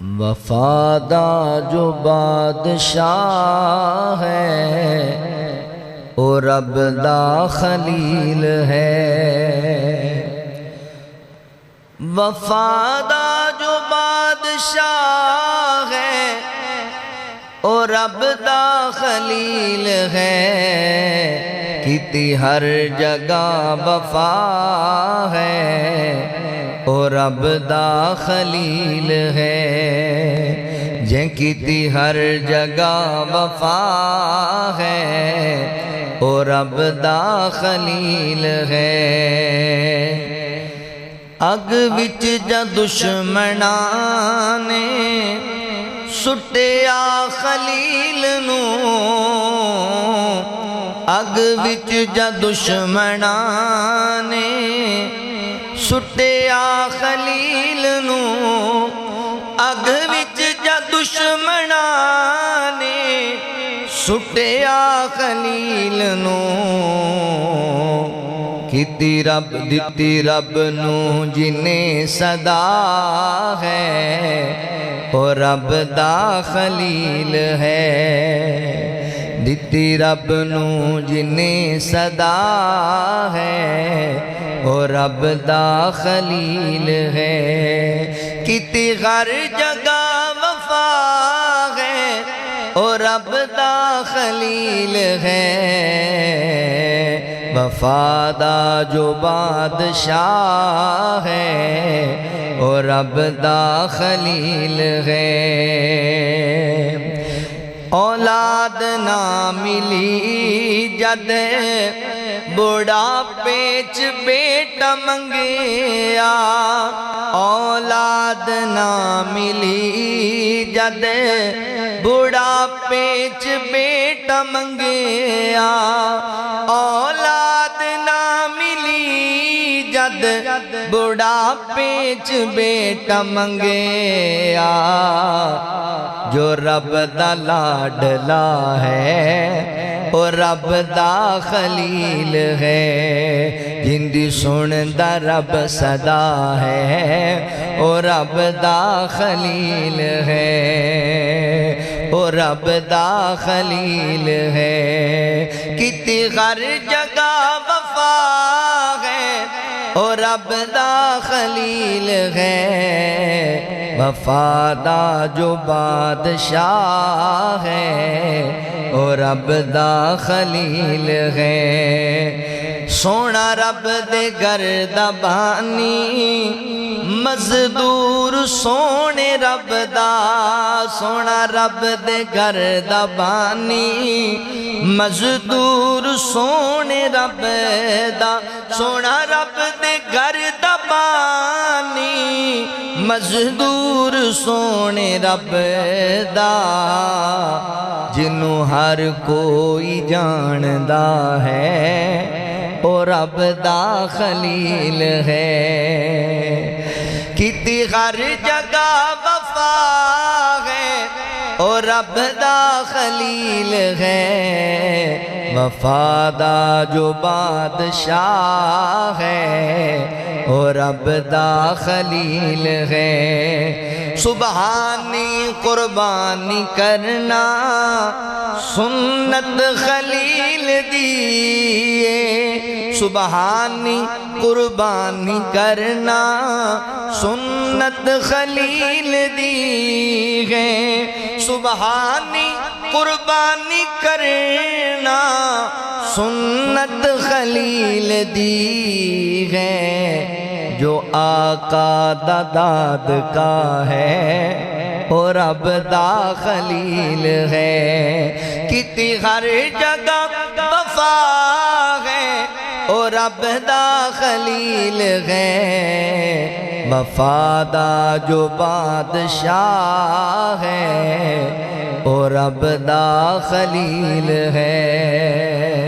وفا دا جو بادشاہ ہے او رب دا خلیل ہے۔ وفا دا جو بادشاہ ہے او رب دا خلیل ہے۔ کیتی ہر جگہ وفا ہے او رب دا خلیل ہے۔ جن کیتی ہر جگہ وفا ہے او رب دا خلیل ہے۔ اگ وچ جا دشمناں نے سٹیا خلیل نو، اگ وچ جا دشمناں نے سٹیا خلیل نو، اگ وچ جا دشمناں نے سٹیا خلیل نو۔ کیتی رب دتی رب نو جنہیں صدا ہے او رب دا خلیل ہے۔ دتی رب نو جنہیں صدا ہے او رب دا خلیل ہے۔ کیتی ہر جگہ وفا ہے او رب دا خلیل ہے۔ وفا دا جو بادشاہ ہے او رب دا خلیل ہے۔ اولاد نہ ملی جد بڑھاپے چ بیٹا منگیا، اولاد نہ ملی جد بڑھاپے چ بیٹا منگیا، اولاد نہ ملی جد بڑھاپے چ بیٹا منگیا۔ جو رب دا لاڈلا ہے او رب دا خلیل ہے۔ جندی سندا رب صدا ہے او رب دا خلیل ہے، او رب دا خلیل ہے۔ کیتی ہر جگہ وفا ہے او رب دا خلیل ہے۔ وفا دا جو بادشاہ ہے او رب دا خلیل ہے۔ سونا رب دے گھر دا بانی مزدور سونے رب دا، سونا رب دے گھر دا بانی مزدور سونے رب دا، سونا رب دے گھر دا بانی مزدور سونے رب دا۔ جنوں ہر کوئی جاندا ہے او رب دا خلیل ہے۔ کیتی ہر جگہ وفا ہے او رب دا خلیل ہے۔ وفا دا جو بادشاہ ہے او رب دا خلیل ہے۔ سبحانی قربانی کرنا سنت خلیل دیئے، سبحانی قربانی کرنا سنت خلیل دی ہے۔ سبحانی قربانی کرنا سنت خلیل دی ہے۔ جو آقا دا داد کا ہے او رب دا خلیل ہے۔ کیتی ہر جگہ وفا ہے او رب دا خلیل ہے۔ وفا دا جو بادشاہ ہے او رب دا خلیل ہے۔